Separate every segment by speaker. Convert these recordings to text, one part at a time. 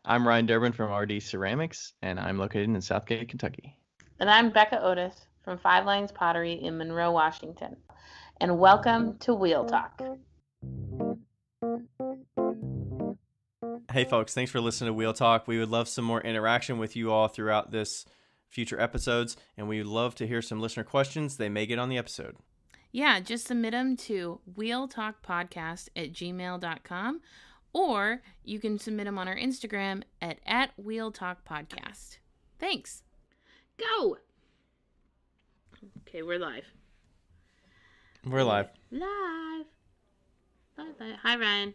Speaker 1: I'm Ryan Durbin from RD Ceramics, and I'm located in Southgate, Kentucky.
Speaker 2: And I'm Becca Otis from Five Lines Pottery in Monroe, Washington. And welcome to Wheel Talk.
Speaker 3: Hey folks, thanks for listening to Wheel Talk. We would love some more interaction with you all throughout this future episodes, and we would love to hear some listener questions. They may get on the episode.
Speaker 4: Yeah, just submit them to wheeltalkpodcast@gmail.com, or you can submit them on our Instagram at wheeltalkpodcast. Thanks.
Speaker 2: Go! Okay, we're live.
Speaker 3: We're live.
Speaker 2: Live. Hi, Ryan.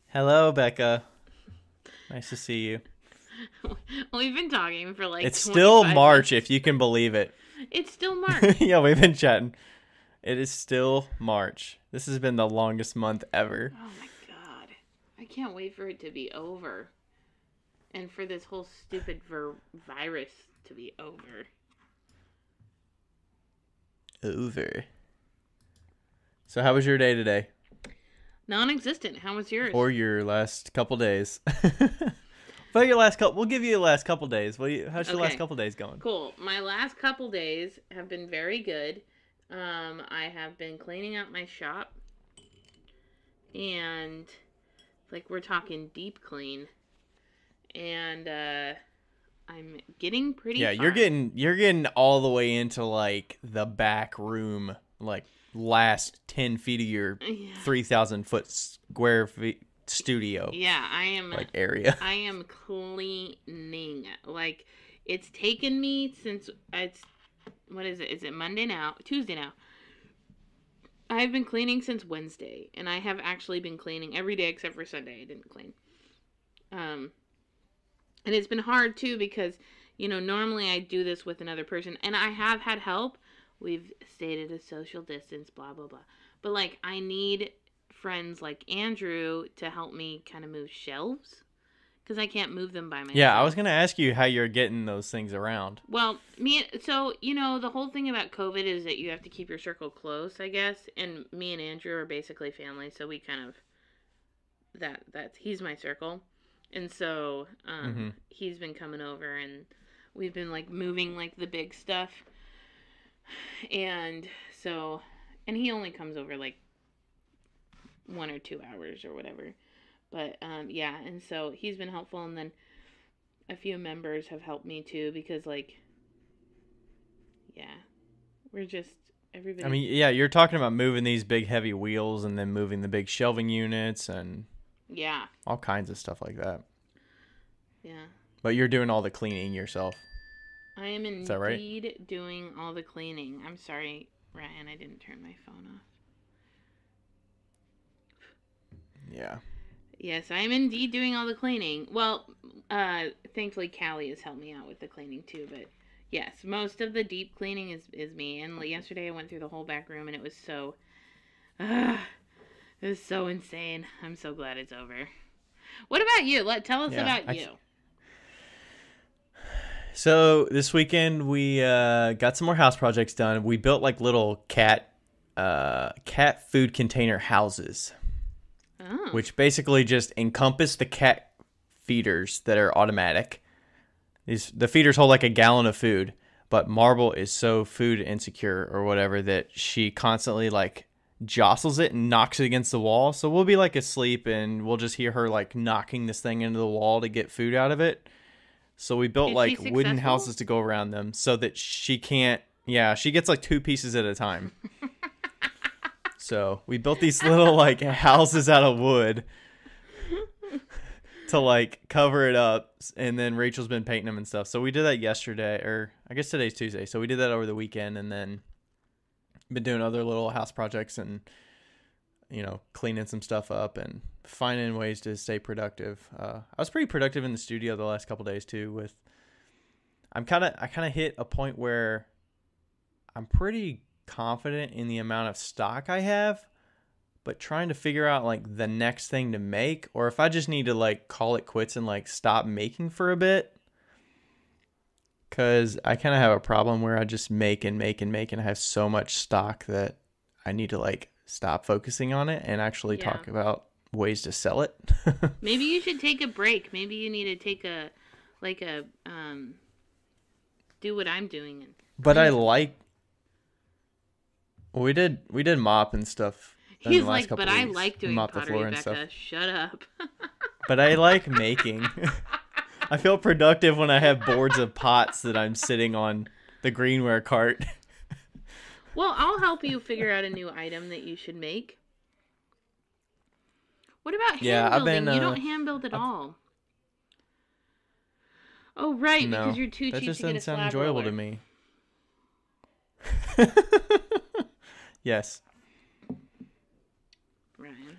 Speaker 3: Hello, Becca. Nice to see you.
Speaker 2: We've been talking for like
Speaker 3: It's still March,
Speaker 2: minutes.
Speaker 3: if you can believe it.
Speaker 2: It's still March.
Speaker 3: Yeah, we've been chatting. It is still March. This has been the longest month ever.
Speaker 2: Oh my god. I can't wait for it to be over. And for this whole stupid virus to be over.
Speaker 3: Over. So how was your day today?
Speaker 2: Non-existent. How was yours?
Speaker 3: Or your last couple days? But your last couple, we'll give you the last couple days. How's your last couple days going?
Speaker 2: Cool. My last couple days have been very good. I have been cleaning out my shop, and like we're talking deep clean, and I'm getting pretty.
Speaker 3: Yeah,
Speaker 2: far.
Speaker 3: you're getting all the way into like the back room, like last 10 feet of your 3,000 foot square feet studio.
Speaker 2: Yeah, I am
Speaker 3: like area.
Speaker 2: I am cleaning. Like it's taken me since what is it? Is it Monday now? Tuesday now. I've been cleaning since Wednesday, and I have actually been cleaning every day except for Sunday. I didn't clean. And it's been hard too because, normally I do this with another person, and I have had help. We've stayed at a social distance, blah, blah, blah. But like, I need friends like Andrew to help me kind of move shelves because I can't move them by myself.
Speaker 3: Yeah, I was going to ask you how you're getting those things around.
Speaker 2: Well, the whole thing about COVID is that you have to keep your circle close, I guess. And me and Andrew are basically family, so we kind of he's my circle. And so he's been coming over, and we've been like moving like the big stuff. And so, and he only comes over like 1 or 2 hours or whatever. But, yeah, and so he's been helpful, and then a few members have helped me, too, because, like, yeah, we're just, everybody...
Speaker 3: I mean, yeah, you're talking about moving these big, heavy wheels and then moving the big shelving units and
Speaker 2: yeah,
Speaker 3: all kinds of stuff like that.
Speaker 2: Yeah.
Speaker 3: But you're doing all the cleaning yourself.
Speaker 2: I am indeed
Speaker 3: right?
Speaker 2: doing all the cleaning. I'm sorry, Ryan, I didn't turn my phone off.
Speaker 3: Yeah.
Speaker 2: Yes, I am indeed doing all the cleaning. Well, thankfully Callie has helped me out with the cleaning too, but yes, most of the deep cleaning is me. And yesterday I went through the whole back room, and it was so insane. I'm so glad it's over. What about you? Tell us about you.
Speaker 3: So this weekend we got some more house projects done. We built like little cat food container houses.
Speaker 2: Oh.
Speaker 3: Which basically just encompass the cat feeders that are automatic. The feeders hold like a gallon of food, but Marble is so food insecure or whatever that she constantly like jostles it and knocks it against the wall. So we'll be like asleep and we'll just hear her like knocking this thing into the wall to get food out of it. So we built like wooden houses to go around them so that she can't. Yeah, she gets like 2 pieces at a time. So we built these little like houses out of wood to like cover it up, and then Rachel's been painting them and stuff. So we did that yesterday, or I guess today's Tuesday. So we did that over the weekend, and then been doing other little house projects and cleaning some stuff up and finding ways to stay productive. I was pretty productive in the studio the last couple days too. I kind of hit a point where I'm pretty confident in the amount of stock I have, but trying to figure out like the next thing to make, or if I just need to like call it quits and like stop making for a bit, because I kind of have a problem where I just make and make and make, and I have so much stock that I need to like stop focusing on it and actually talk about ways to sell it.
Speaker 2: Maybe you should take a break. Maybe you need to take do what I'm doing.
Speaker 3: But I like. We did mop and stuff. In
Speaker 2: He's
Speaker 3: the last
Speaker 2: like,
Speaker 3: couple
Speaker 2: but I
Speaker 3: weeks.
Speaker 2: like doing
Speaker 3: Mop the
Speaker 2: pottery,
Speaker 3: floor and
Speaker 2: Becca.
Speaker 3: stuff.
Speaker 2: Shut up.
Speaker 3: But I like making. I feel productive when I have boards of pots that I'm sitting on the greenware cart.
Speaker 2: Well, I'll help you figure out a new item that you should make. What about hand building? You don't hand build at all. Oh, right,
Speaker 3: No,
Speaker 2: because you're too
Speaker 3: that
Speaker 2: cheap
Speaker 3: just
Speaker 2: to get a
Speaker 3: doesn't sound
Speaker 2: slab
Speaker 3: enjoyable
Speaker 2: roller.
Speaker 3: to me. Yes.
Speaker 2: Ryan,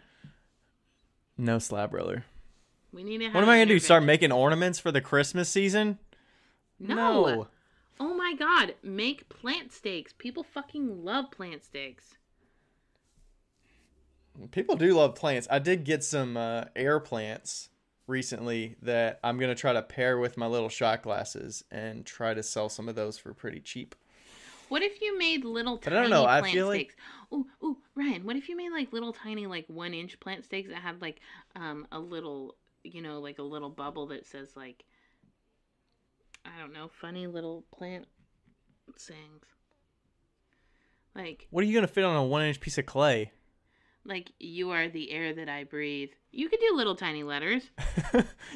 Speaker 3: No slab roller.
Speaker 2: we need to have
Speaker 3: What am I
Speaker 2: an
Speaker 3: gonna do? Start
Speaker 2: intervention.
Speaker 3: making ornaments for the Christmas season?
Speaker 2: No. Oh my god, make plant stakes. People fucking love plant stakes.
Speaker 3: People do love plants. I did get some air plants recently that I'm gonna try to pair with my little shot glasses and try to sell some of those for pretty cheap.
Speaker 2: What if you made little
Speaker 3: But
Speaker 2: tiny
Speaker 3: I don't know, I
Speaker 2: plant
Speaker 3: feel like-
Speaker 2: stakes? Ooh, Ryan, what if you made like little tiny like 1-inch plant stakes that had like a little, like a little bubble that says like, I don't know, funny little plant sayings. Like
Speaker 3: What are you gonna fit on a 1-inch piece of clay?
Speaker 2: you are the air that I breathe. You could do little tiny letters.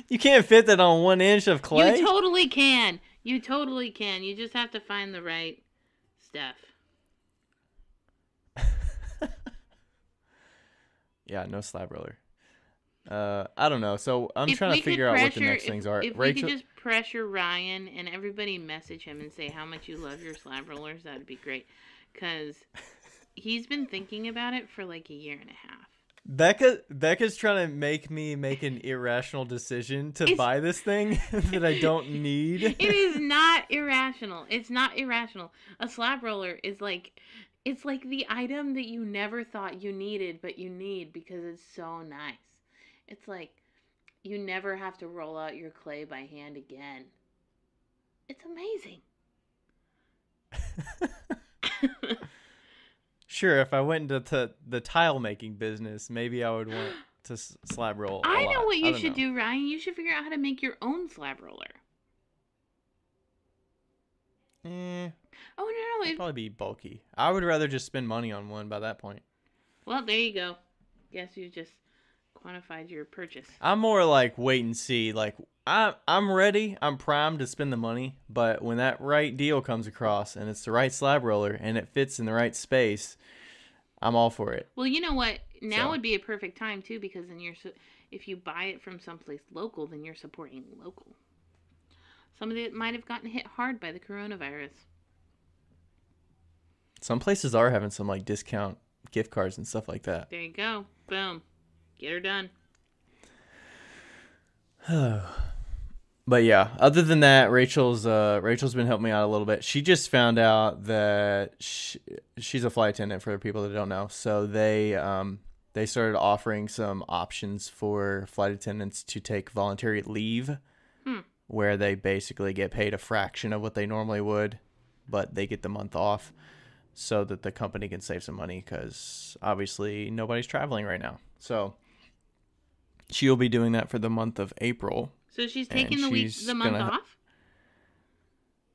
Speaker 3: You can't fit that on 1 inch of clay.
Speaker 2: You totally can. You totally can. You just have to find the right stuff.
Speaker 3: Yeah, no slab roller. I don't know. So I'm
Speaker 2: If
Speaker 3: trying
Speaker 2: we
Speaker 3: to
Speaker 2: could
Speaker 3: figure out what the
Speaker 2: pressure-
Speaker 3: next things are.
Speaker 2: If we could just pressure Ryan and everybody message him and say how much you love your slab rollers, that'd be great. Because he's been thinking about it for like a year and a half.
Speaker 3: Becca's trying to make me make an irrational decision to
Speaker 2: It's-
Speaker 3: buy this thing that I don't need.
Speaker 2: It is not irrational. It's not irrational. A slab roller is like, it's like the item that you never thought you needed, but you need because it's so nice. It's like you never have to roll out your clay by hand again. It's amazing.
Speaker 3: Sure, if I went into the tile making business, maybe I would want to slab roll.
Speaker 2: I know what you
Speaker 3: don't
Speaker 2: should
Speaker 3: know.
Speaker 2: do, Ryan. You should figure out how to make your own slab roller. Oh, no.
Speaker 3: It'd probably be bulky. I would rather just spend money on one by that point.
Speaker 2: Well, there you go. Guess you just quantified your purchase.
Speaker 3: I'm more like wait and see. Like I'm ready. I'm primed to spend the money. But when that right deal comes across and it's the right slab roller and it fits in the right space, I'm all for it.
Speaker 2: Well, you know what? Now
Speaker 3: So.
Speaker 2: would be a perfect time, too, because then if you buy it from someplace local, then you're supporting local. Somebody that might have gotten hit hard by the coronavirus.
Speaker 3: Some places are having some like discount gift cards and stuff like that.
Speaker 2: There you go. Boom. Get her done.
Speaker 3: But yeah, other than that, Rachel's been helping me out a little bit. She just found out that she's a flight attendant for the people that don't know. So they started offering some options for flight attendants to take voluntary leave, where they basically get paid a fraction of what they normally would, but they get the month off so that the company can save some money because obviously nobody's traveling right now. So she'll be doing that for the month of April.
Speaker 2: So she's taking
Speaker 3: she's
Speaker 2: the month off?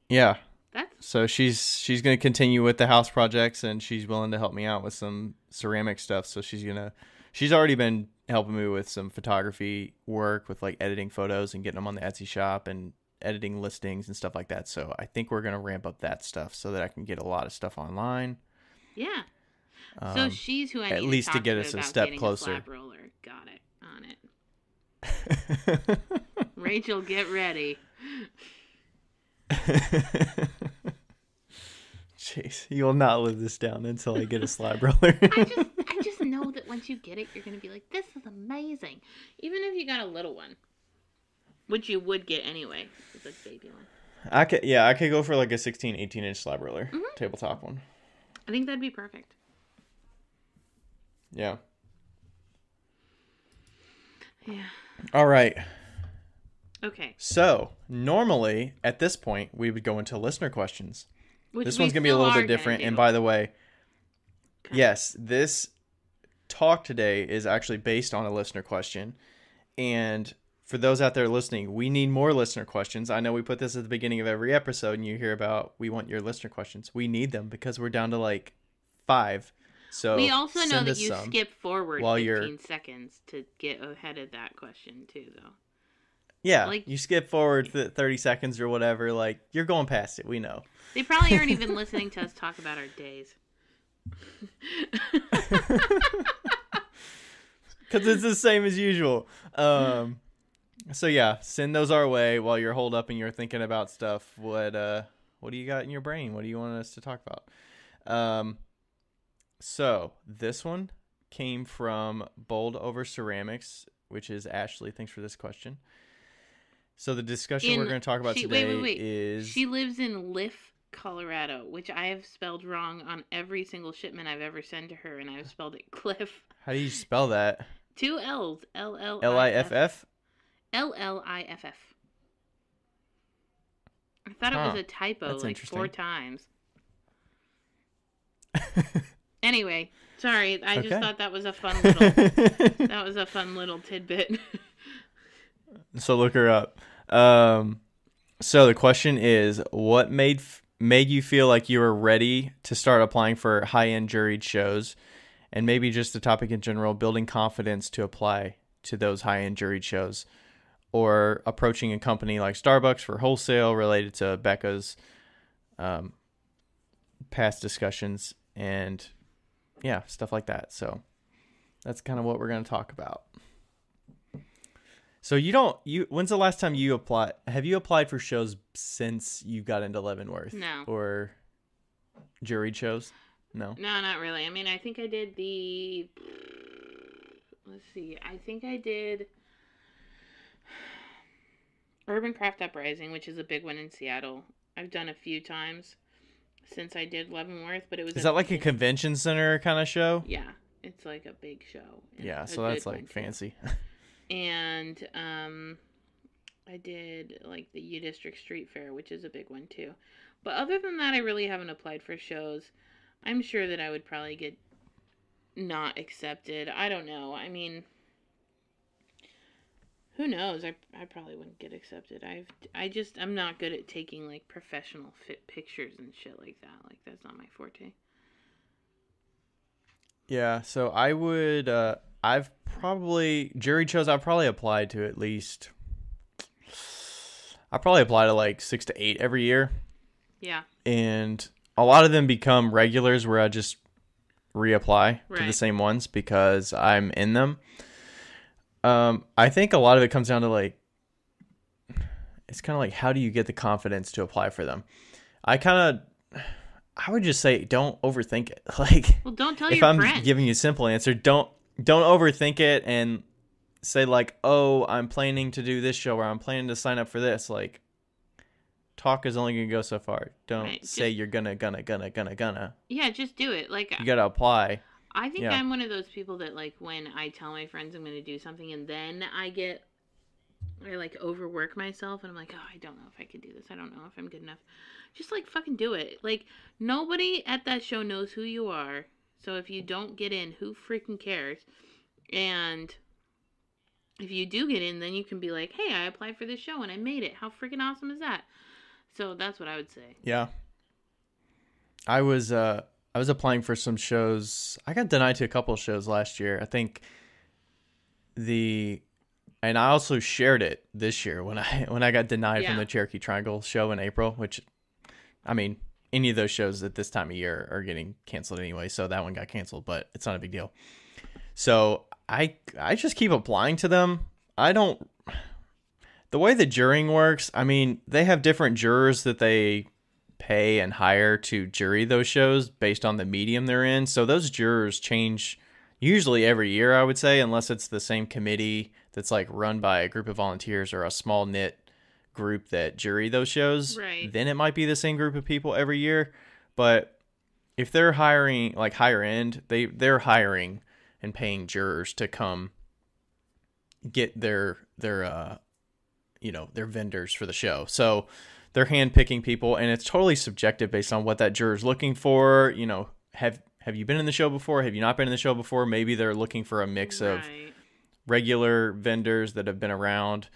Speaker 3: Yeah.
Speaker 2: That's
Speaker 3: So she's going to continue with the house projects, and she's willing to help me out with some ceramic stuff. So she's already been helping me with some photography work with like editing photos and getting them on the Etsy shop and editing listings and stuff like that. So I think we're going to ramp up that stuff so that I can get a lot of stuff online.
Speaker 2: yeah. So she's who I need
Speaker 3: at least
Speaker 2: to
Speaker 3: to
Speaker 2: talk
Speaker 3: get
Speaker 2: to
Speaker 3: us a
Speaker 2: about
Speaker 3: step
Speaker 2: getting
Speaker 3: closer.
Speaker 2: A slab roller. Got it. On it. Rachel, get ready.
Speaker 3: Jeez, you will not live this down until I get a slab roller.
Speaker 2: I just know that once you get it, you're going to be like, this is amazing. Even if you got a little one. Which you would get anyway. It's a baby one.
Speaker 3: I could go for like a 16, 18-inch slab roller. Tabletop one.
Speaker 2: I think that'd be perfect.
Speaker 3: Yeah.
Speaker 2: Yeah.
Speaker 3: All right.
Speaker 2: Okay.
Speaker 3: So, normally, at this point, we would go into listener questions.
Speaker 2: Which
Speaker 3: This
Speaker 2: we
Speaker 3: one's going to be a
Speaker 2: still
Speaker 3: little
Speaker 2: are
Speaker 3: bit different.
Speaker 2: gonna
Speaker 3: And
Speaker 2: do.
Speaker 3: by the way,
Speaker 2: Okay.
Speaker 3: yes, this talk today is actually based on a listener question. And for those out there listening, we need more listener questions. I know we put this at the beginning of every episode, and you hear about, we want your listener questions. We need them because we're down to like 5. So
Speaker 2: we also know
Speaker 3: send
Speaker 2: that
Speaker 3: us
Speaker 2: you
Speaker 3: some
Speaker 2: skip forward
Speaker 3: while
Speaker 2: 15 seconds to get ahead of that question too, though.
Speaker 3: Yeah,
Speaker 2: Like,
Speaker 3: you skip forward 30 seconds or whatever. Like, you're going past it. We know.
Speaker 2: they probably aren't even listening to us talk about our days.
Speaker 3: Because it's the same as usual. So yeah, send those our way while you're holed up and you're thinking about stuff. What do you got in your brain? What do you want us to talk about? So this one came from Bold Over Ceramics, which is Ashley. Thanks for this question. So the discussion we're going to talk about today is...
Speaker 2: She lives in Liff, Colorado, which I have spelled wrong on every single shipment I've ever sent to her, and I've spelled it Cliff.
Speaker 3: How do you spell that?
Speaker 2: 2 L's. L-L-I-F-F.
Speaker 3: L-I-F-F?
Speaker 2: L-L-I-F-F. I thought it was a typo
Speaker 3: That's
Speaker 2: like 4 times. Anyway, sorry. I just thought that was a fun little tidbit.
Speaker 3: So look her up. So the question is, what made you feel like you were ready to start applying for high-end juried shows, and maybe just the topic in general, building confidence to apply to those high-end juried shows, or approaching a company like Starbucks for wholesale related to Becca's past discussions, and yeah, stuff like that. So that's kind of what we're going to talk about. So when's the last time you applied? Have you applied for shows since you got into Leavenworth?
Speaker 2: No.
Speaker 3: Or juried shows? No.
Speaker 2: No, not really. I mean, I think I did let's see. I think I did Urban Craft Uprising, which is a big one in Seattle. I've done a few times since I did Leavenworth, but it was...
Speaker 3: Is that like a convention center kind of show?
Speaker 2: Yeah. It's like a big show.
Speaker 3: Yeah, so that's like fancy.
Speaker 2: And I did like the U District Street Fair, which is a big one too. But other than that, I really haven't applied for shows. I'm sure that I would probably get not accepted. I don't know. I mean, who knows? I probably wouldn't get accepted. I'm not good at taking like professional fit pictures and shit like that. Like, that's not my forte.
Speaker 3: Yeah, so I would juried shows I've probably applied to at least, I probably apply to like 6 to 8 every year.
Speaker 2: Yeah.
Speaker 3: And a lot of them become regulars where I just reapply to the same ones because I'm in them. I think a lot of it comes down to like, it's kind of like, how do you get the confidence to apply for them? I would just say, don't overthink it. Like,
Speaker 2: well, don't tell
Speaker 3: if
Speaker 2: your
Speaker 3: I'm
Speaker 2: friends.
Speaker 3: giving you a simple answer, don't overthink it and say like, oh, I'm planning to do this show or I'm planning to sign up for this. Like, talk is only going to go so far. Don't say you're gonna.
Speaker 2: Yeah, just do it. Like,
Speaker 3: you got to apply.
Speaker 2: I think I'm one of those people that, like, when I tell my friends I'm going to do something and then I like overwork myself and I'm like, oh, I don't know if I can do this. I don't know if I'm good enough. Just like fucking do it. Like, nobody at that show knows who you are. So if you don't get in, who freaking cares? And if you do get in, then you can be like, hey, I applied for this show and I made it. How freaking awesome is that? So that's what I would say.
Speaker 3: Yeah. I was applying for some shows. I got denied to a couple of shows last year. I think and I also shared it this year when I got denied from the Cherokee Triangle show in April, which, I mean, any of those shows at this time of year are getting canceled anyway, so that one got canceled, but it's not a big deal. So I just keep applying to them. The way the jurying works, I mean, they have different jurors that they pay and hire to jury those shows based on the medium they're in. So those jurors change usually every year, I would say, unless it's the same committee that's like run by a group of volunteers or a small knit group that jury those shows.
Speaker 2: Right.
Speaker 3: Then it might be the same group of people every year. But if they're hiring like higher end, they're hiring and paying jurors to come get their vendors for the show. So they're handpicking people, and it's totally subjective based on what that juror's looking for. You know, have have you been in the show before? Have you not been in the show before? Maybe they're looking for a mix of
Speaker 2: Right.
Speaker 3: regular vendors that have been around,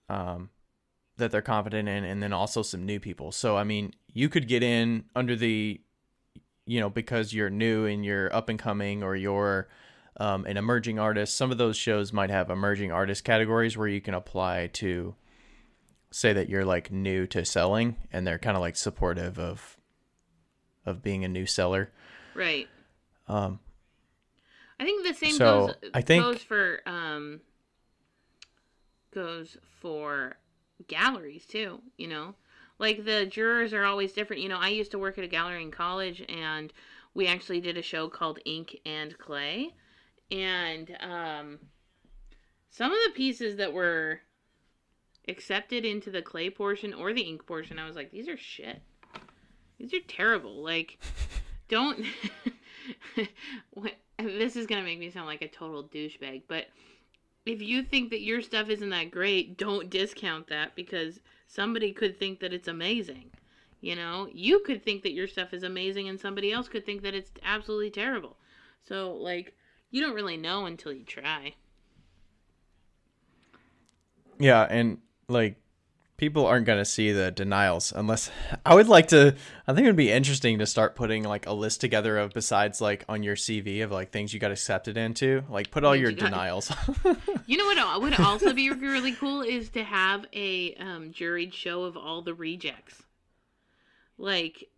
Speaker 3: that they're confident in, and then also some new people. So, I mean, you could get in under the, because you're new and you're up and coming, or you're an emerging artist. Some of those shows might have emerging artist categories where you can apply to say that you're like new to selling, and they're kind of like supportive of being a new seller.
Speaker 2: Right. I think the same
Speaker 3: So I think
Speaker 2: goes for galleries too, Like the jurors are always different. I used to work at a gallery in college, and we actually did a show called Ink and Clay. And some of the pieces that were accepted into the clay portion or the ink portion, I was like, these are shit. These are terrible. Like, don't... This is going to make me sound like a total douchebag, but if you think that your stuff isn't that great, don't discount that, because somebody could think that it's amazing. You could think that your stuff is amazing, and somebody else could think that it's absolutely terrible. So, like, you don't really know until you try.
Speaker 3: Yeah, and like people aren't going to see the denials unless I think it would be interesting to start putting like a list together of, besides like on your CV, of like things you got accepted into, like put all your denials.
Speaker 2: You know what would also be really cool is to have a juried show of all the rejects. Like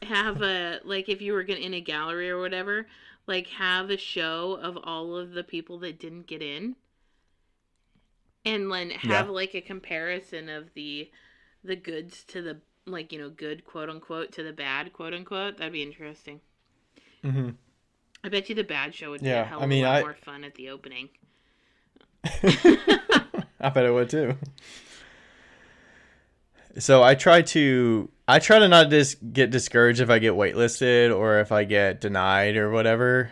Speaker 2: have like if you were in a gallery or whatever, like have a show of all of the people that didn't get in. And then have like a comparison of the goods to the, like, good quote unquote to the bad quote unquote. That'd be interesting.
Speaker 3: Mm-hmm.
Speaker 2: I bet you the bad show would be a hell of a lot more fun at the opening.
Speaker 3: I bet it would too. So I try to not just get discouraged if I get waitlisted or if I get denied or whatever.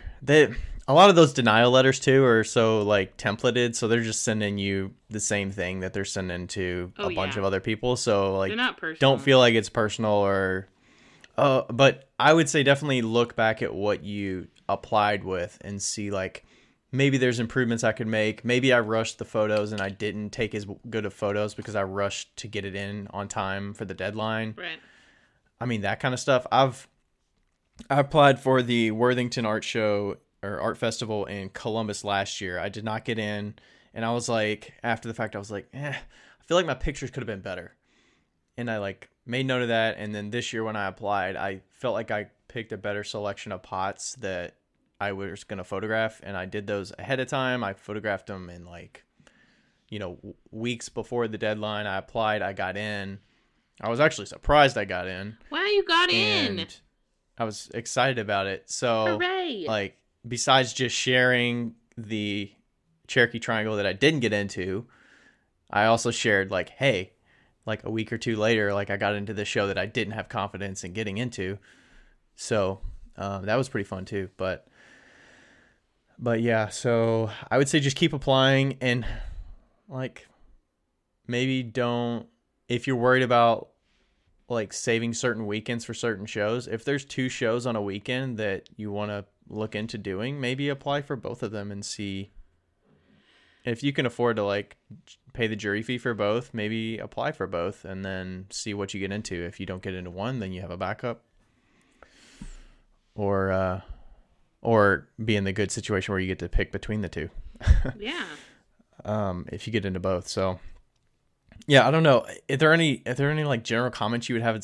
Speaker 3: A lot of those denial letters too are so like templated, so they're just sending you the same thing that they're sending to a bunch of other people. So like,
Speaker 2: they're not personal.
Speaker 3: Don't feel like it's personal or. But I would say definitely look back at what you applied with and see like maybe there's improvements I could make. Maybe I rushed the photos and I didn't take as good of photos because I rushed to get it in on time for the deadline.
Speaker 2: Right.
Speaker 3: I mean, that kind of stuff. I applied for the Worthington Art Show or Art Festival in Columbus last year. I did not get in, and I was like, after the fact, I was like, I feel like my pictures could have been better. And I like made note of that, and then this year when I applied, I felt like I picked a better selection of pots that I was going to photograph, and I did those ahead of time. I photographed them in like, weeks before the deadline. I applied, I got in. I was actually surprised I got in.
Speaker 2: Wow, you got in.
Speaker 3: I was excited about it. So,
Speaker 2: hooray.
Speaker 3: Like, besides just sharing the Cherokee Triangle that I didn't get into, I also shared like, hey, like a week or two later, like I got into this show that I didn't have confidence in getting into. So that was pretty fun too. But yeah, so I would say just keep applying, and like maybe don't, if you're worried about like saving certain weekends for certain shows, if there's 2 shows on a weekend that you want to look into doing, maybe apply for both of them and see if you can afford to like pay the jury fee for both. Maybe apply for both and then see what you get into. If you don't get into one, then you have a backup, or be in the good situation where you get to pick between the 2.
Speaker 2: Yeah.
Speaker 3: If you get into both. So yeah, I don't know. Are there any like general comments you would have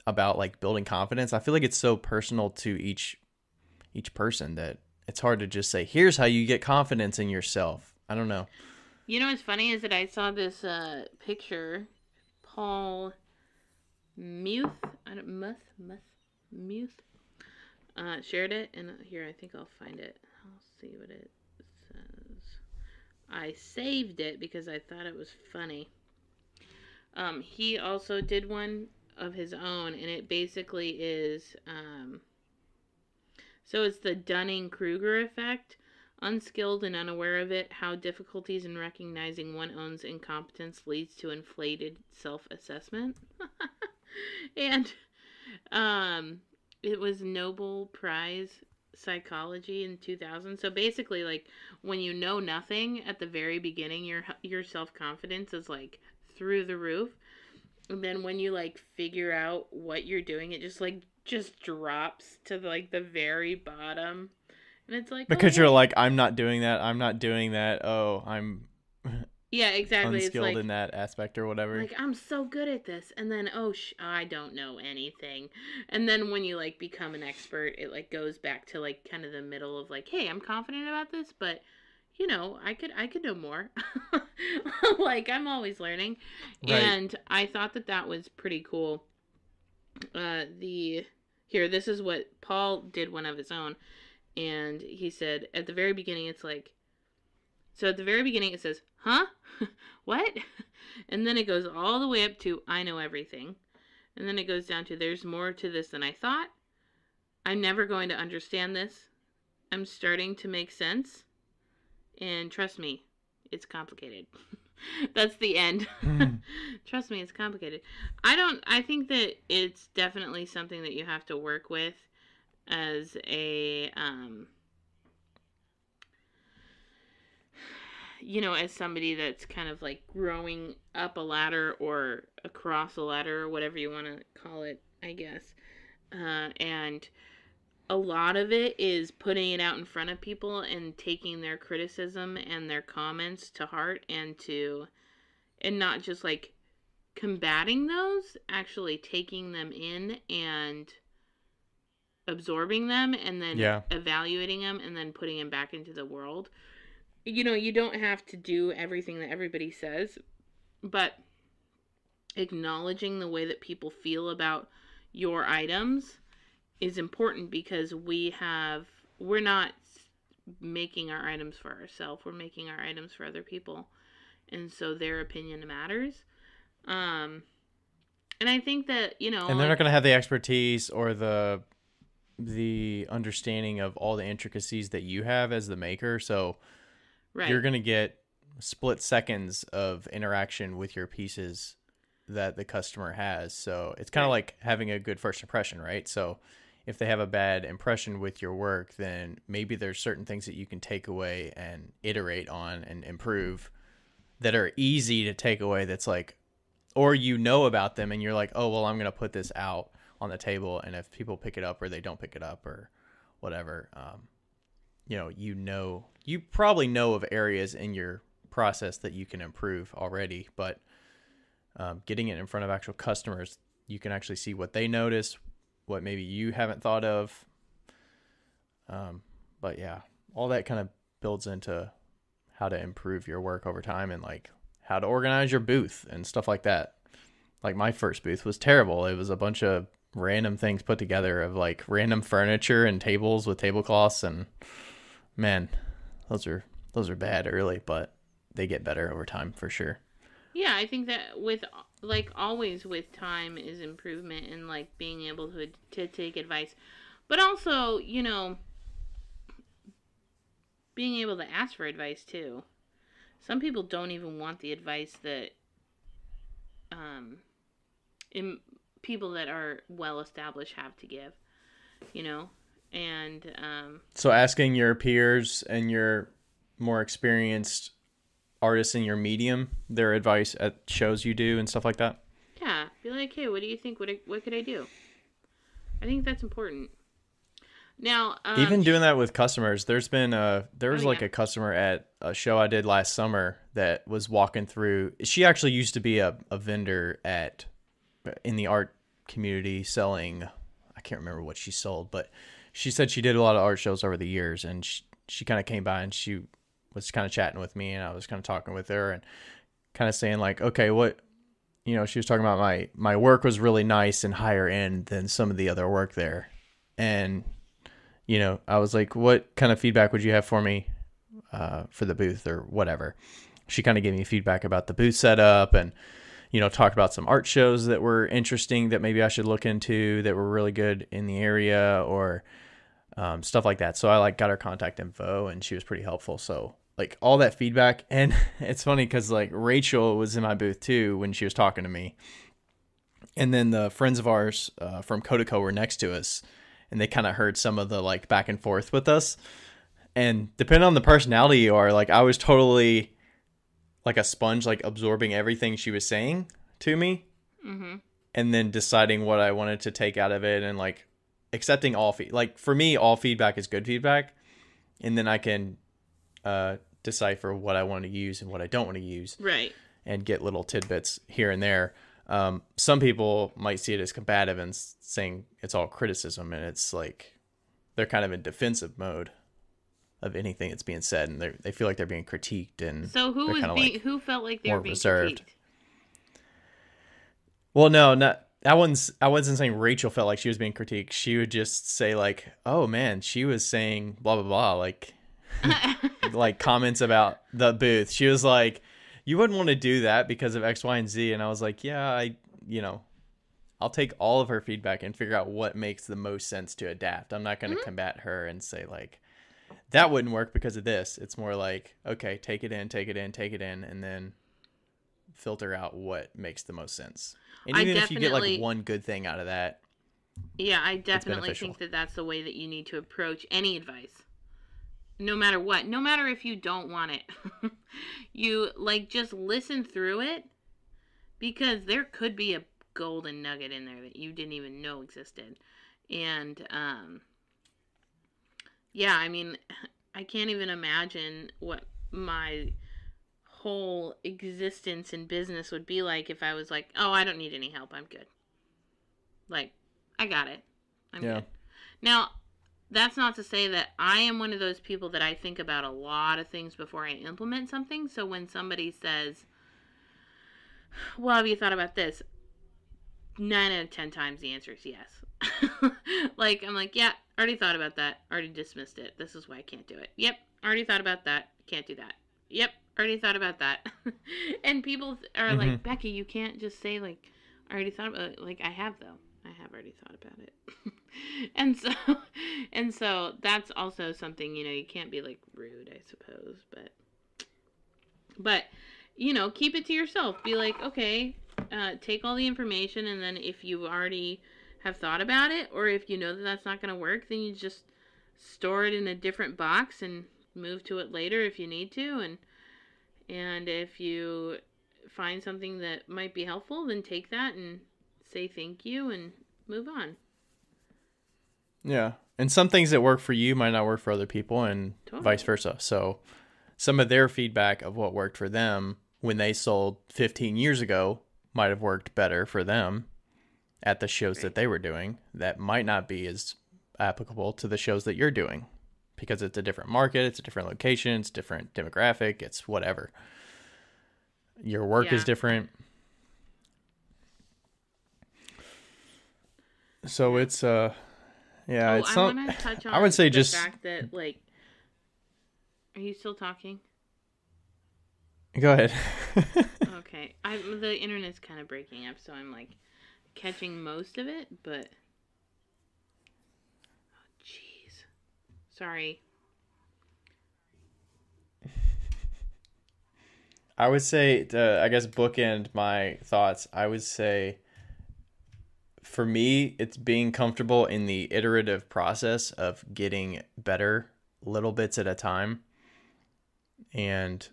Speaker 3: about like building confidence? I feel like it's so personal to each person that it's hard to just say, here's how you get confidence in yourself. I don't know.
Speaker 2: You know what's funny is that I saw this picture. Paul Muth shared it, and here, I think I'll find it. I'll see what it says. I saved it because I thought it was funny. He also did one of his own, and it basically is, so it's the Dunning-Kruger effect. Unskilled and unaware of it, how difficulties in recognizing one's own incompetence leads to inflated self-assessment. And it was Nobel Prize psychology in 2000. So basically, like, when you know nothing at the very beginning, your self-confidence is like through the roof. And then when you like figure out what you're doing, it just drops to like the very bottom. And it's like,
Speaker 3: Because
Speaker 2: oh,
Speaker 3: you're
Speaker 2: hey.
Speaker 3: like, I'm not doing that. I'm not doing that. Oh, I'm
Speaker 2: Yeah, exactly. It's
Speaker 3: unskilled
Speaker 2: like,
Speaker 3: in that aspect or whatever.
Speaker 2: like, I'm so good at this, and then I don't know anything. And then when you like become an expert, it like goes back to like kind of the middle of like, hey, I'm confident about this, but you know, I could know more. Like, I'm always learning.
Speaker 3: Right.
Speaker 2: And I thought that was pretty cool. This is what Paul did, one of his own, and he said at the very beginning, it's like, so at the very beginning it says, huh? What? And then it goes all the way up to, I know everything. And then it goes down to, there's more to this than I thought. I'm never going to understand this. I'm starting to make sense. And trust me, it's complicated. That's the end. Trust me, it's complicated. I think that it's definitely something that you have to work with as a, as somebody that's kind of like growing up a ladder or across a ladder, or whatever you want to call it, I guess. And a lot of it is putting it out in front of people and taking their criticism and their comments to heart, and not just like combating those, actually taking them in and absorbing them, and then evaluating them, and then putting them back into the world. You don't have to do everything that everybody says, but acknowledging the way that people feel about your items is important, because we're not making our items for ourselves. We're making our items for other people. And so their opinion matters. And I think that,
Speaker 3: and they're not going to have the expertise or the understanding of all the intricacies that you have as the maker. So you're going to get split seconds of interaction with your pieces that the customer has. So it's kind of like having a good first impression, right? So if they have a bad impression with your work, then maybe there's certain things that you can take away and iterate on and improve that are easy to take away. That's like, or about them and you're like, oh, well, I'm going to put this out on the table, and if people pick it up or they don't pick it up or whatever, you probably know of areas in your process that you can improve already, but getting it in front of actual customers, you can actually see what they notice, what maybe you haven't thought of. But yeah, all that kind of builds into how to improve your work over time, and like how to organize your booth and stuff like that. Like my first booth was terrible. It was a bunch of random things put together of like random furniture and tables with tablecloths, and man, those are bad early, but they get better over time for sure.
Speaker 2: Yeah, I think that with like always with time is improvement, and like being able to take advice, but also being able to ask for advice too. Some people don't even want the advice that people that are well established have to give, and
Speaker 3: so asking your peers and your more experienced artists in your medium their advice at shows you do and stuff like that.
Speaker 2: Yeah, be like, hey, what do you think? What could I do? I think that's important. Now,
Speaker 3: even doing that with customers, there was a customer at a show I did last summer that was walking through. She actually used to be a vendor in the art community selling, I can't remember what she sold, but she said she did a lot of art shows over the years, and she kind of came by and she was kind of chatting with me, and I was kind of talking with her and kind of saying like, okay, what, she was talking about my work was really nice and higher end than some of the other work there. And I was like, what kind of feedback would you have for me for the booth or whatever? She kind of gave me feedback about the booth setup, and, talked about some art shows that were interesting that maybe I should look into that were really good in the area, or stuff like that. So I got her contact info, and she was pretty helpful. So all that feedback. And it's funny because Rachel was in my booth too when she was talking to me. And then the friends of ours from Codeco were next to us. and they kind of heard some of the like back and forth with us. And depending on the personality you are, like I was totally like a sponge, like absorbing everything she was saying to me, and then deciding what I wanted to take out of it, and like accepting all like for me, all feedback is good feedback, and then I can decipher what I want to use and what I don't want to use,
Speaker 2: Right.
Speaker 3: and get little tidbits here and there. Some people might see it as combative and saying it's all criticism, and it's like they're kind of in defensive mode of anything that's being said, and they feel like they're being critiqued, and
Speaker 2: So who was being, who felt like they were being
Speaker 3: reserved.
Speaker 2: critiqued?
Speaker 3: Well, no, not I wasn't saying Rachel felt like she was being critiqued. She would just say like, "Oh man, she was saying blah blah blah," like like comments about the booth. She was like, "You wouldn't want to do that because of X, Y, and Z." And I was like, "Yeah, I'll take all of her feedback and figure out what makes the most sense to adapt. I'm not going to combat her and say like that wouldn't work because of this." It's more like, okay, take it in, and then filter out what makes the most sense. And even if you get like one good thing out of that,
Speaker 2: yeah, I definitely think that that's the way that you need to approach any advice. No matter what, no matter if you don't want it, you like just listen through it, because there could be a golden nugget in there that you didn't even know existed. And yeah, I mean, I can't even imagine what my whole existence in business would be like if I was like, oh, I don't need any help, I'm good. Like, I got it. I'm good. Now, that's not to say that I am one of those people that I think about a lot of things before I implement something. So when somebody says, well, have you thought about this? 9 out of 10 times the answer is yes. Like, I'm like, yeah, already thought about that. Already dismissed it. This is why I can't do it. Yep, already thought about that. Can't do that. Yep, already thought about that. And people are like, Becky, you can't just say, like, I already thought about it. Like, I have, though. I have already thought about it. and so that's also something, you can't be, like, rude, I suppose. But keep it to yourself. Be like, okay, take all the information, and then if you already have thought about it, or if you know that that's not going to work, then you just store it in a different box and move to it later if you need to. And if you find something that might be helpful, then take that and say thank you and move on.
Speaker 3: Yeah. And some things that work for you might not work for other people, and vice versa. So some of their feedback of what worked for them when they sold 15 years ago might have worked better for them at the shows that they were doing. That might not be as applicable to the shows that you're doing, because it's a different market, it's a different location, it's different demographic, it's whatever. Your work is different. So it's it's
Speaker 2: I
Speaker 3: not,
Speaker 2: want to touch on
Speaker 3: I would say
Speaker 2: the
Speaker 3: just
Speaker 2: fact that, like, are you still talking?
Speaker 3: Go ahead.
Speaker 2: Okay. The internet's kind of breaking up, so I'm like catching most of it, but oh jeez. Sorry.
Speaker 3: I would say to, I guess, bookend my thoughts. I would say for me, it's being comfortable in the iterative process of getting better little bits at a time. And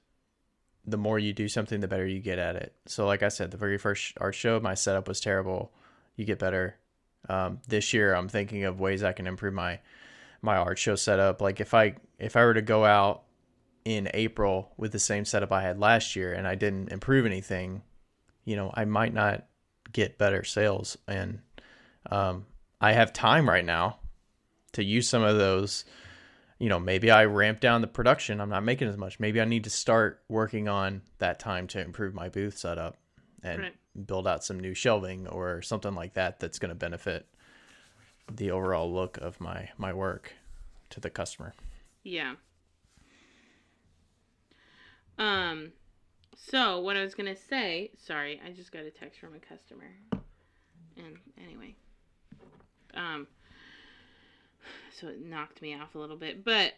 Speaker 3: the more you do something, the better you get at it. So like I said, the very first art show, my setup was terrible. You get better. This year, I'm thinking of ways I can improve my art show setup. Like if I were to go out in April with the same setup I had last year and I didn't improve anything, I might not get better sales. And I have time right now to use some of those. Maybe I ramp down the production. I'm not making as much. Maybe I need to start working on that time to improve my booth setup and build out some new shelving or something like that that's going to benefit the overall look of my work to the customer.
Speaker 2: Yeah. So what I was going to say, sorry, I just got a text from a customer. And anyway, so it knocked me off a little bit. But,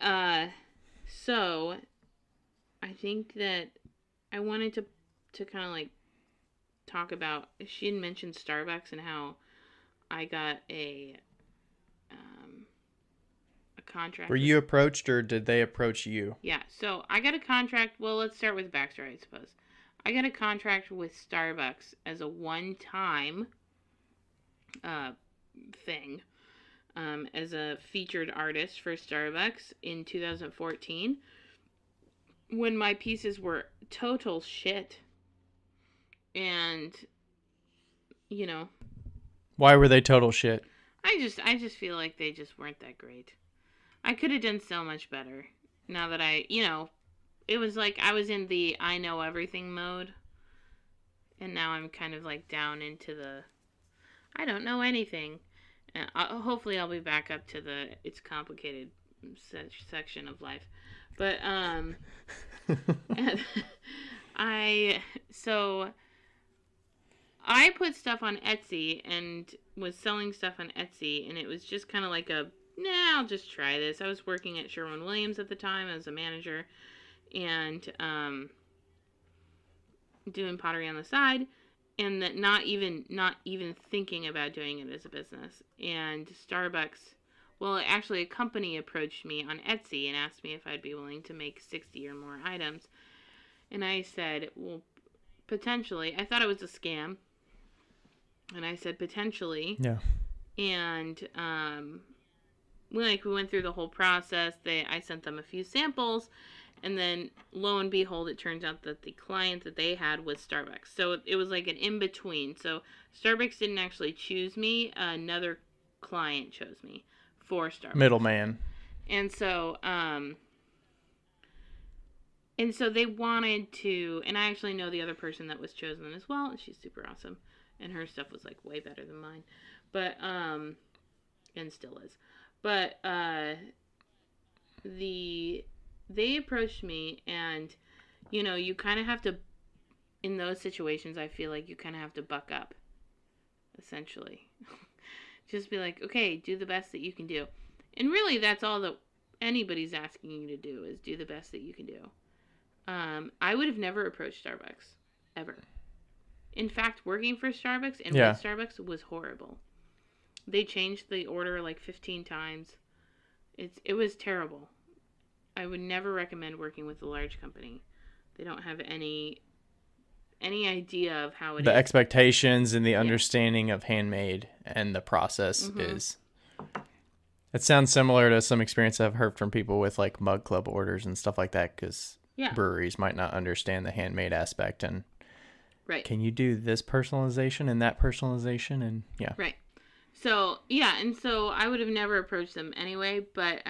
Speaker 2: so I think that I wanted to kind of like talk about, she had mentioned Starbucks and how I got a contract.
Speaker 3: Were you approached or did they approach you?
Speaker 2: Yeah, so I got a contract. Well, let's start with backstory, I suppose. I got a contract with Starbucks as a one-time thing, as a featured artist for Starbucks in 2014, when my pieces were total shit. And, you know,
Speaker 3: Why were they total shit?
Speaker 2: I just feel like they just weren't that great. I could have done so much better. Now that it was like I was in the I know everything mode. And now I'm kind of like down into the I don't know anything. Hopefully I'll be back up to the it's complicated section of life. But I put stuff on Etsy and was selling stuff on Etsy, and it was just kind of like I'll just try this. I was working at Sherwin-Williams at the time as a manager, and doing pottery on the side, and that not even thinking about doing it as a business. And Starbucks, well, actually a company approached me on Etsy and asked me if I'd be willing to make 60 or more items. And I said, well, potentially. I thought it was a scam. And I said, potentially.
Speaker 3: Yeah.
Speaker 2: And, we went through the whole process. I sent them a few samples. And then, lo and behold, it turns out that the client that they had was Starbucks. So it was like an in-between. So Starbucks didn't actually choose me. Another client chose me for Starbucks.
Speaker 3: Middleman.
Speaker 2: And so they wanted to, and I actually know the other person that was chosen as well, and she's super awesome. And her stuff was, like, way better than mine. But, and still is. But, they approached me, and, you kind of have to, in those situations, I feel like you kind of have to buck up, essentially. Just be like, okay, do the best that you can do. And really, that's all that anybody's asking you to do, is do the best that you can do. I would have never approached Starbucks, ever. In fact, working for Starbucks and with Starbucks was horrible. They changed the order like 15 times. It was terrible. I would never recommend working with a large company. They don't have any idea of how it is.
Speaker 3: The expectations and the understanding of handmade and the process is... It sounds similar to some experience I've heard from people with like mug club orders and stuff like that, because breweries might not understand the handmade aspect and can you do this personalization and that personalization and
Speaker 2: Right. So, and so I would have never approached them anyway, but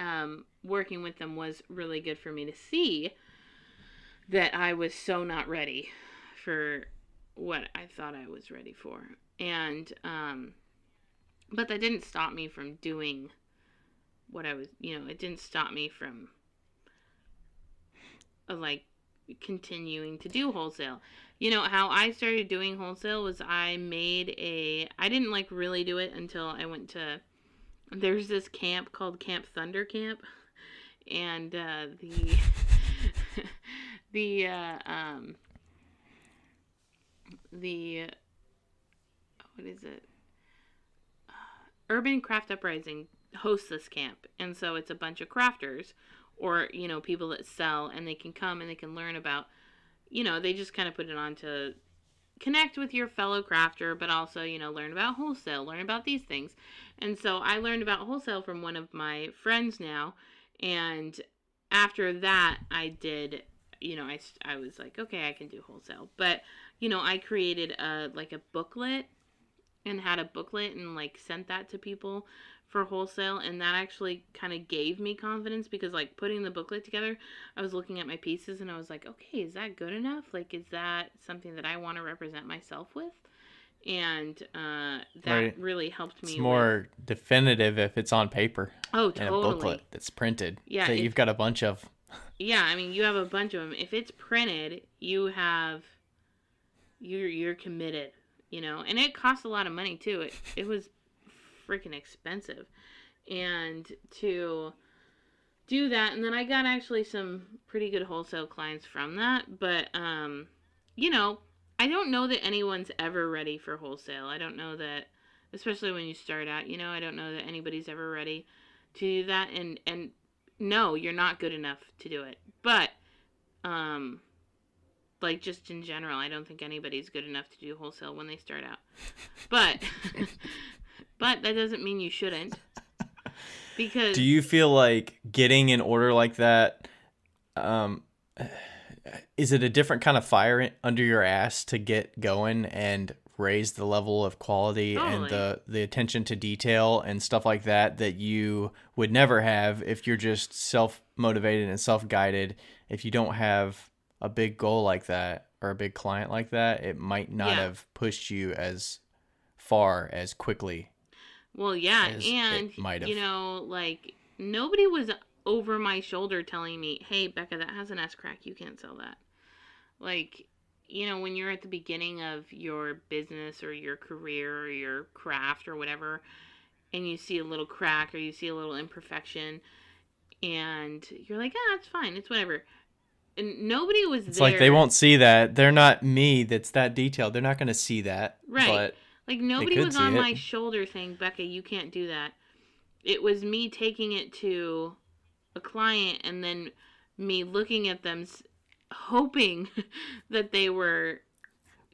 Speaker 2: working with them was really good for me to see that I was so not ready for what I thought I was ready for. And, but that didn't stop me from doing what I was, it didn't stop me from, continuing to do wholesale. How I started doing wholesale was I didn't really do it until I went to, there's this camp called Camp Thunder Camp, and what is it? Urban Craft Uprising hosts this camp, and so it's a bunch of crafters or people that sell, and they can come and they can learn about they just kind of put it on to connect with your fellow crafter, but also learn about wholesale, learn about these things. And so I learned about wholesale from one of my friends now, and after that I did I was like, okay, I can do wholesale. But I created a booklet and had a booklet and sent that to people for wholesale, and that actually kind of gave me confidence, because putting the booklet together, I was looking at my pieces and I was like, okay, is that good enough? Is that something that I want to represent myself with? And that really helped me.
Speaker 3: It's more definitive if it's on paper.
Speaker 2: Oh, totally.
Speaker 3: And a booklet that's printed.
Speaker 2: Yeah,
Speaker 3: so you've got a bunch of.
Speaker 2: Yeah, I mean, you have a bunch of them. If it's printed, you're committed. And it costs a lot of money too. It was freaking expensive, and to do that, and then I got actually some pretty good wholesale clients from that. But I don't know that anyone's ever ready for wholesale. I don't know that, especially when you start out, I don't know that anybody's ever ready to do that. And no, you're not good enough to do it. But, like, just in general, I don't think anybody's good enough to do wholesale when they start out. But, but that doesn't mean you shouldn't. Because
Speaker 3: Do you feel like getting an order like that, is it a different kind of fire under your ass to get going and raise the level of quality and the attention to detail and stuff like that you would never have if you're just self-motivated and self-guided? If you don't have a big goal like that or a big client like that, it might not have pushed you as far as quickly.
Speaker 2: Well, yeah,
Speaker 3: as
Speaker 2: and,
Speaker 3: it might have.
Speaker 2: you know, like, nobody was over my shoulder telling me, hey, Becca, that has an S-crack, you can't sell that. Like, you know, when you're at the beginning of your business or your career or your craft or whatever, and you see a little crack or you see a little imperfection, and you're like, it's fine, it's whatever. And nobody was
Speaker 3: It's
Speaker 2: there.
Speaker 3: like they won't see that. They're not me that's that detailed. They're not going to see that.
Speaker 2: Right.
Speaker 3: But
Speaker 2: like, nobody was
Speaker 3: see
Speaker 2: on
Speaker 3: it.
Speaker 2: my shoulder saying, Becca, you can't do that. It was me taking it to a client and then me looking at them hoping that they were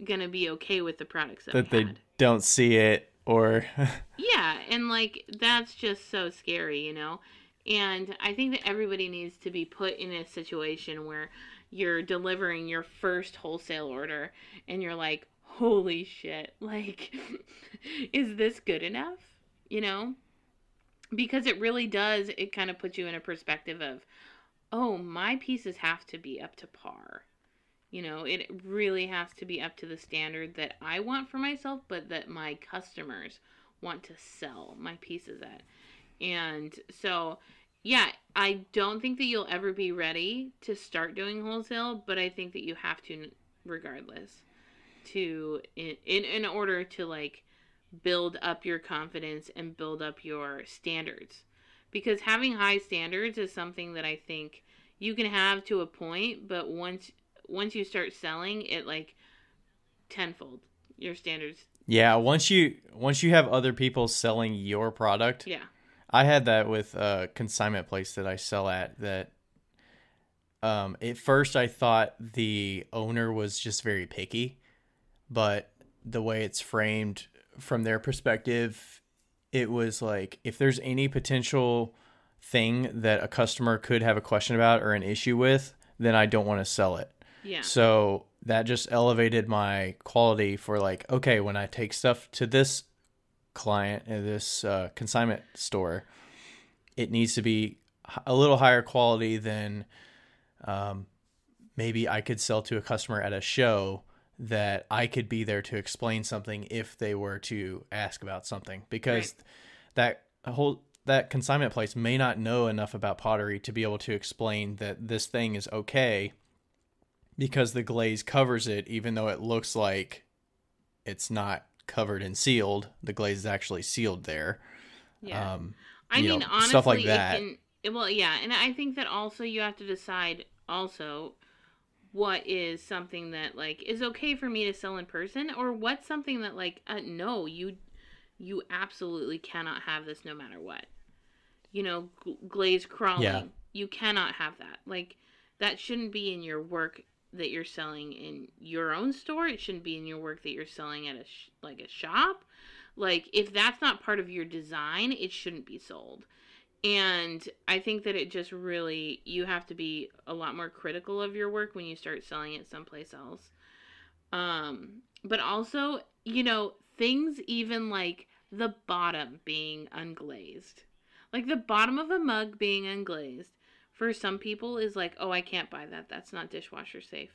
Speaker 2: going to be okay with the products that we
Speaker 3: they
Speaker 2: had.
Speaker 3: don't see it or
Speaker 2: Yeah, and, like, that's just so scary, you know? And I think that everybody needs to be put in a situation where you're delivering your first wholesale order and you're like, holy shit, like, is this good enough? You know? Because it really does, it kind of puts you in a perspective of, oh, my pieces have to be up to par. You know, it really has to be up to the standard that I want for myself, but that my customers want to sell my pieces at. And so, yeah, I don't think that you'll ever be ready to start doing wholesale, but I think that you have to regardless to in order to, like, build up your confidence and build up your standards. Because having high standards is something that I think you can have to a point, but once you start selling it, like, tenfold your standards.
Speaker 3: yeah, once you have other people selling your product.
Speaker 2: Yeah.
Speaker 3: I had that with a consignment place that I sell at that at first I thought the owner was just very picky, but the way it's framed from their perspective, it was like, if there's any potential thing that a customer could have a question about or an issue with, then I don't want to sell it.
Speaker 2: Yeah.
Speaker 3: So that just elevated my quality for, like, okay, when I take stuff to this client in this consignment store, it needs to be a little higher quality than maybe I could sell to a customer at a show that I could be there to explain something if they were to ask about something, because that consignment place may not know enough about pottery to be able to explain that this thing is okay because the glaze covers it, even though it looks like it's not covered and sealed. The glaze is actually sealed there.
Speaker 2: Yeah. I mean, honestly,
Speaker 3: stuff like that.
Speaker 2: Well, yeah, and I think that also you have to decide also what is something that, like, is okay for me to sell in person, or what's something that, like, no, you absolutely cannot have this no matter what. You know, glaze crawling.
Speaker 3: Yeah.
Speaker 2: You cannot have that. Like, that shouldn't be in your work that you're selling in your own store. It shouldn't be in your work that you're selling at a shop. Like, if that's not part of your design, it shouldn't be sold. And I think that it just really, you have to be a lot more critical of your work when you start selling it someplace else. But also, you know, things even like the bottom being unglazed. Like, the bottom of a mug being unglazed, for some people is like, oh, I can't buy that. That's not dishwasher safe.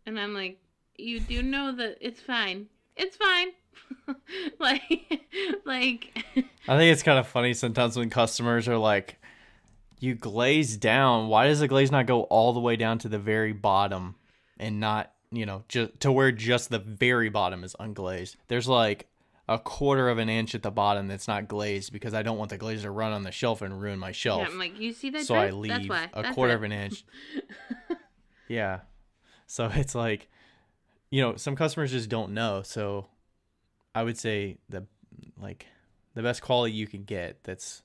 Speaker 2: And I'm like, you do know that it's fine. It's fine. like
Speaker 3: I think it's kind of funny sometimes when customers are like, you glaze down, why does the glaze not go all the way down to the very bottom and not, just to where just the very bottom is unglazed? There's like a quarter of an inch at the bottom that's not glazed because I don't want the glaze to run on the shelf and ruin my shelf.
Speaker 2: Yeah, I'm like, you see that?
Speaker 3: So
Speaker 2: drip?
Speaker 3: I leave
Speaker 2: That's why.
Speaker 3: a quarter of an inch. Yeah. So it's like, some customers just don't know. So I would say the best quality you can get, that's,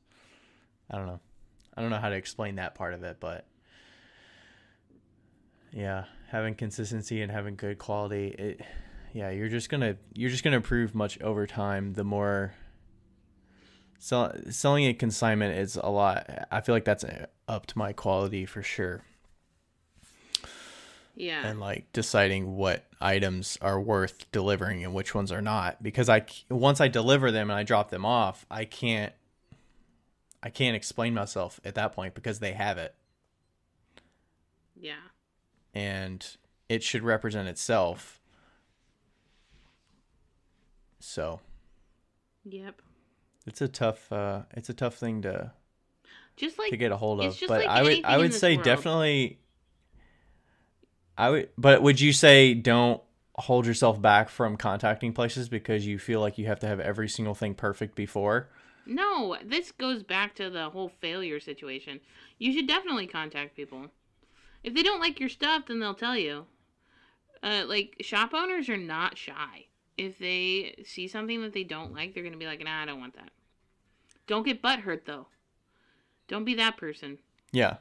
Speaker 3: I don't know. I don't know how to explain that part of it, but yeah, having consistency and having good quality, you're just gonna improve much over time. The more selling a consignment is a lot. I feel like that's up to my quality for sure.
Speaker 2: Yeah.
Speaker 3: And like deciding what items are worth delivering and which ones are not, because once I deliver them and I drop them off, I can't explain myself at that point because they have it.
Speaker 2: Yeah.
Speaker 3: And it should represent itself. So.
Speaker 2: Yep.
Speaker 3: It's a tough thing to
Speaker 2: just like
Speaker 3: to get a hold of.
Speaker 2: just
Speaker 3: But
Speaker 2: like
Speaker 3: I would say
Speaker 2: world.
Speaker 3: definitely. But would you say don't hold yourself back from contacting places because you feel like you have to have every single thing perfect before?
Speaker 2: No, this goes back to the whole failure situation. You should definitely contact people. If they don't like your stuff, then they'll tell you. Like, shop owners are not shy. If they see something that they don't like, they're going to be like, nah, I don't want that. Don't get butthurt, though. Don't be that person.
Speaker 3: Yeah.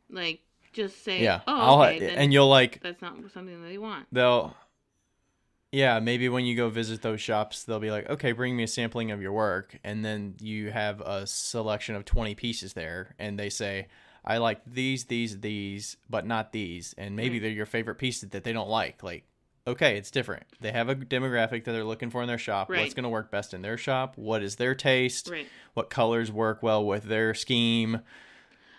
Speaker 2: Like, just say,
Speaker 3: Yeah.
Speaker 2: okay,
Speaker 3: and you'll like...
Speaker 2: That's not something that they want.
Speaker 3: Yeah, maybe when you go visit those shops, they'll be like, okay, bring me a sampling of your work. And then you have a selection of 20 pieces there. And they say, I like these, but not these. And maybe they're your favorite pieces that they don't like. Like, okay, it's different. They have a demographic that they're looking for in their shop.
Speaker 2: Right.
Speaker 3: What's going to work best in their shop? What is their taste?
Speaker 2: Right.
Speaker 3: What colors work well with their scheme?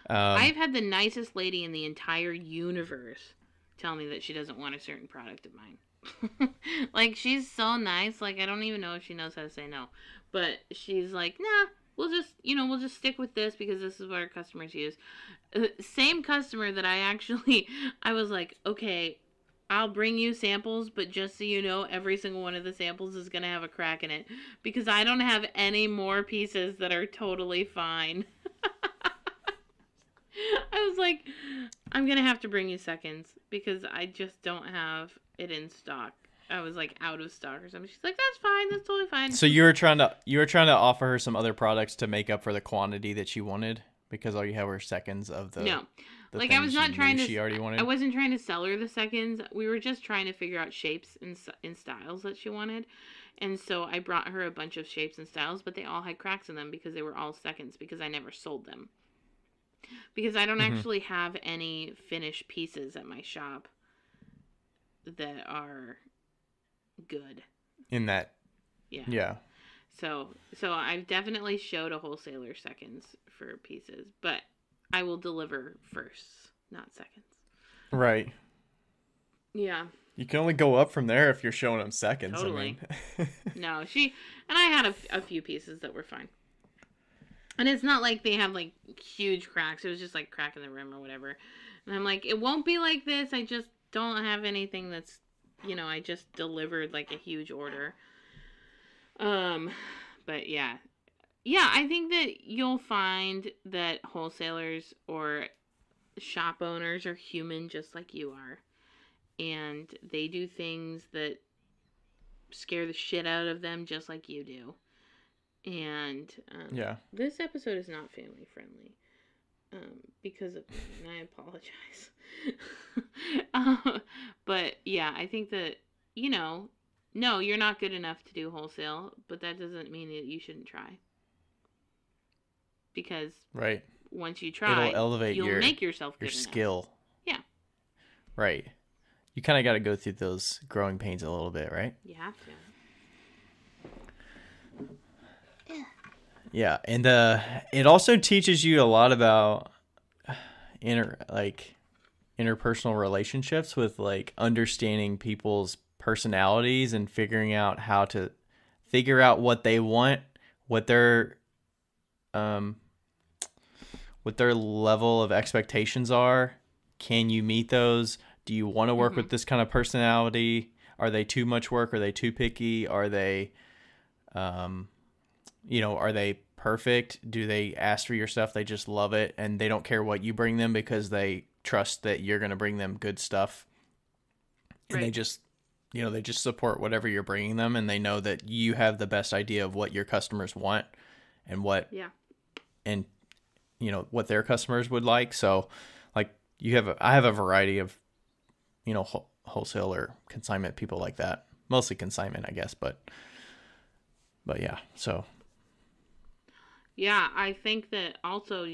Speaker 2: I've had the nicest lady in the entire universe tell me that she doesn't want a certain product of mine. Like, she's so nice. Like, I don't even know if she knows how to say no. But she's like, nah, we'll just stick with this because this is what our customers use. Same customer that I was like, okay, I'll bring you samples, but just so you know, every single one of the samples is going to have a crack in it because I don't have any more pieces that are totally fine. I was like, I'm going to have to bring you seconds because I just don't have it in stock. I was like out of stock or something. She's like, that's fine. That's totally fine.
Speaker 3: So you were trying to offer her some other products to make up for the quantity that she wanted because all you have were seconds of the...
Speaker 2: No.
Speaker 3: The
Speaker 2: like, I was not trying to...
Speaker 3: She already wanted.
Speaker 2: I wasn't trying to sell her the seconds. We were just trying to figure out shapes and styles that she wanted. And so I brought her a bunch of shapes and styles, but they all had cracks in them because they were all seconds because I never sold them. Because I don't actually have any finished pieces at my shop that are good.
Speaker 3: In that.
Speaker 2: Yeah.
Speaker 3: Yeah.
Speaker 2: So I've definitely showed a wholesaler seconds for pieces, but I will deliver firsts, not seconds.
Speaker 3: Right.
Speaker 2: Yeah.
Speaker 3: You can only go up from there if you're showing them seconds.
Speaker 2: Totally.
Speaker 3: I mean.
Speaker 2: No, I had a few pieces that were fine. And it's not like they have like huge cracks. It was just like crack in the rim or whatever. And I'm like, it won't be like this. I just don't have anything that's, I just delivered like a huge order. But yeah. Yeah, I think that you'll find that wholesalers or shop owners are human just like you are. And they do things that scare the shit out of them just like you do. And
Speaker 3: yeah.
Speaker 2: This episode is not family friendly because of me, and I apologize. But yeah, I think that, no, you're not good enough to do wholesale, but that doesn't mean that you shouldn't try. Because
Speaker 3: right.
Speaker 2: Once you try,
Speaker 3: it'll elevate
Speaker 2: you'll make yourself good
Speaker 3: your
Speaker 2: enough.
Speaker 3: skill.
Speaker 2: Yeah.
Speaker 3: Right. You kind of got to go through those growing pains a little bit, right?
Speaker 2: You have to.
Speaker 3: Yeah, and it also teaches you a lot about interpersonal relationships with like understanding people's personalities and figuring out how to figure out what they want, what their level of expectations are. Can you meet those? Do you want to work with this kind of personality? Are they too much work? Are they too picky? Are they are they perfect? Do they ask for your stuff? They just love it and they don't care what you bring them because they trust that you're going to bring them good stuff. And
Speaker 2: right.
Speaker 3: They just, they just support whatever you're bringing them and they know that you have the best idea of what your customers want and what,
Speaker 2: yeah.
Speaker 3: and what their customers would like. So like I have a variety of, wholesale or consignment people like that. Mostly consignment, I guess, but yeah, so.
Speaker 2: Yeah, I think that also,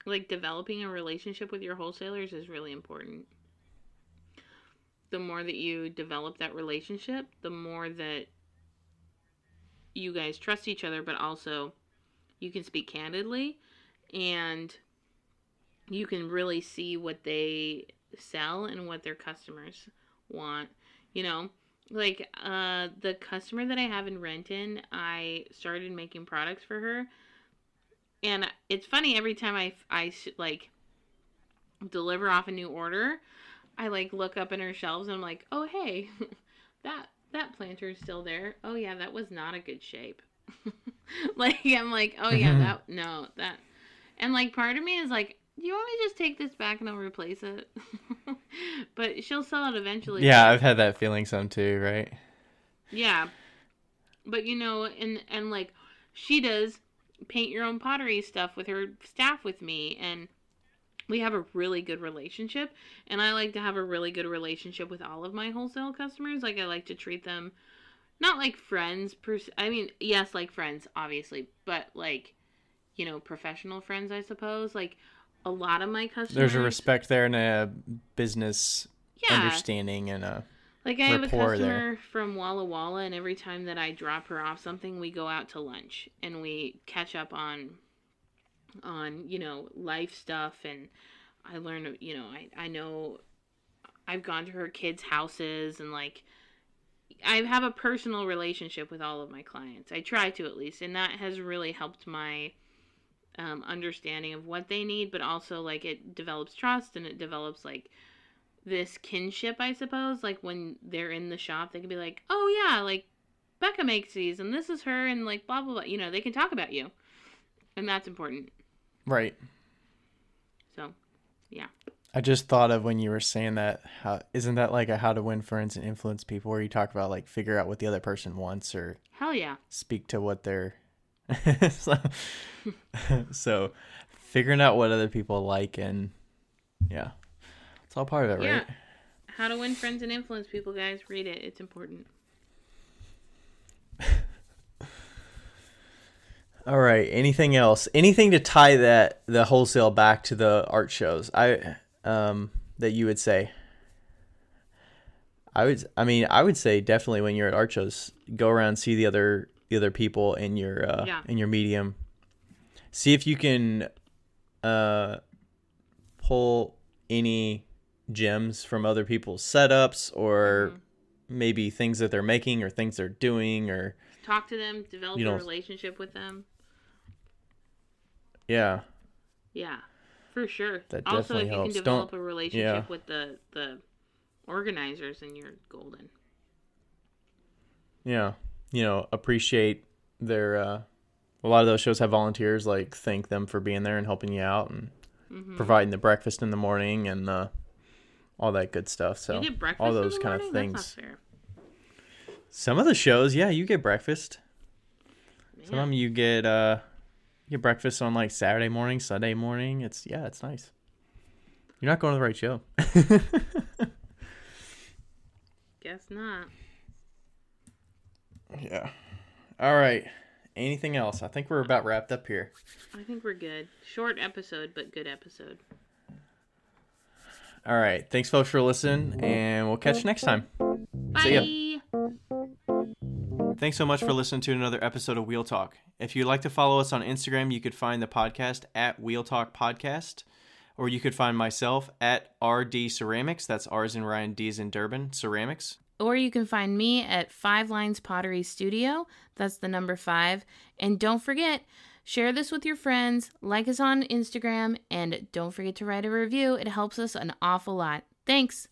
Speaker 2: like developing a relationship with your wholesalers is really important. The more that you develop that relationship, the more that you guys trust each other, but also you can speak candidly and you can really see what they sell and what their customers want. Like the customer that I have in Renton, I started making products for her. And it's funny, every time I like deliver off a new order, I like look up in her shelves and I'm like, oh hey, that planter is still there. Oh yeah, that was not a good shape. Like I'm like, oh yeah, that and like part of me is like, do you want me to just take this back and I'll replace it? But she'll sell it eventually.
Speaker 3: Yeah, I've had that feeling some too, right?
Speaker 2: Yeah. But and like she does paint your own pottery stuff with her staff with me, and we have a really good relationship, and I like to have a really good relationship with all of my wholesale customers. Like I like to treat them not like friends I mean, yes, like friends obviously, but like professional friends, I suppose. Like a lot of my customers,
Speaker 3: there's a respect there and a business understanding and a
Speaker 2: like I have a customer
Speaker 3: there
Speaker 2: from Walla Walla, and every time that I drop her off something, we go out to lunch and we catch up on life stuff, and I learn I know I've gone to her kids' houses, and like I have a personal relationship with all of my clients. I try to, at least, and that has really helped my understanding of what they need, but also like it develops trust and it develops like this kinship, I suppose. Like when they're in the shop, they can be like, oh yeah, like Becca makes these and this is her, and like blah blah blah, they can talk about you, and that's important,
Speaker 3: right?
Speaker 2: So yeah,
Speaker 3: I just thought of when you were saying that, isn't that like a how to win friends and influence people, where you talk about like figure out what the other person wants or
Speaker 2: hell yeah,
Speaker 3: speak to what they're so figuring out what other people like, and yeah, it's all part of it, right?
Speaker 2: How to Win Friends and Influence People, guys. Read it. It's important.
Speaker 3: All right. Anything else? Anything to tie the wholesale back to the art shows? That you would say? I would say definitely when you're at art shows, go around, see the other people in your medium. See if you can pull any gems from other people's setups, or maybe things that they're making or things they're doing, or
Speaker 2: talk to them, develop a relationship with them.
Speaker 3: Yeah.
Speaker 2: Yeah, for sure.
Speaker 3: That
Speaker 2: also, if
Speaker 3: definitely helps.
Speaker 2: You can develop a relationship with the organizers, and you're golden.
Speaker 3: Yeah. Appreciate their a lot of those shows have volunteers, like thank them for being there and helping you out and providing the breakfast in the morning and all that good stuff. So
Speaker 2: you get breakfast
Speaker 3: all those
Speaker 2: in the
Speaker 3: kind
Speaker 2: morning?
Speaker 3: of things.
Speaker 2: That's not fair.
Speaker 3: Some of the shows, yeah, you get breakfast.
Speaker 2: Man.
Speaker 3: Some of them you get breakfast on like Saturday morning, Sunday morning. It's nice. You're not going to the right show.
Speaker 2: Guess not.
Speaker 3: Yeah. All right. Anything else? I think we're about wrapped up here.
Speaker 2: I think we're good. Short episode, but good episode.
Speaker 3: All right. Thanks, folks, for listening, and we'll catch you next time.
Speaker 2: Bye.
Speaker 3: See ya. Thanks so much for listening to another episode of Wheel Talk. If you'd like to follow us on Instagram, you could find the podcast at wheeltalkpodcast, or you could find myself at RD Ceramics. That's R's in Ryan, D's in Durban, Ceramics.
Speaker 4: Or you can find me at 5 Lines Pottery Studio. That's the number 5. And don't forget, share this with your friends, like us on Instagram, and don't forget to write a review. It helps us an awful lot. Thanks.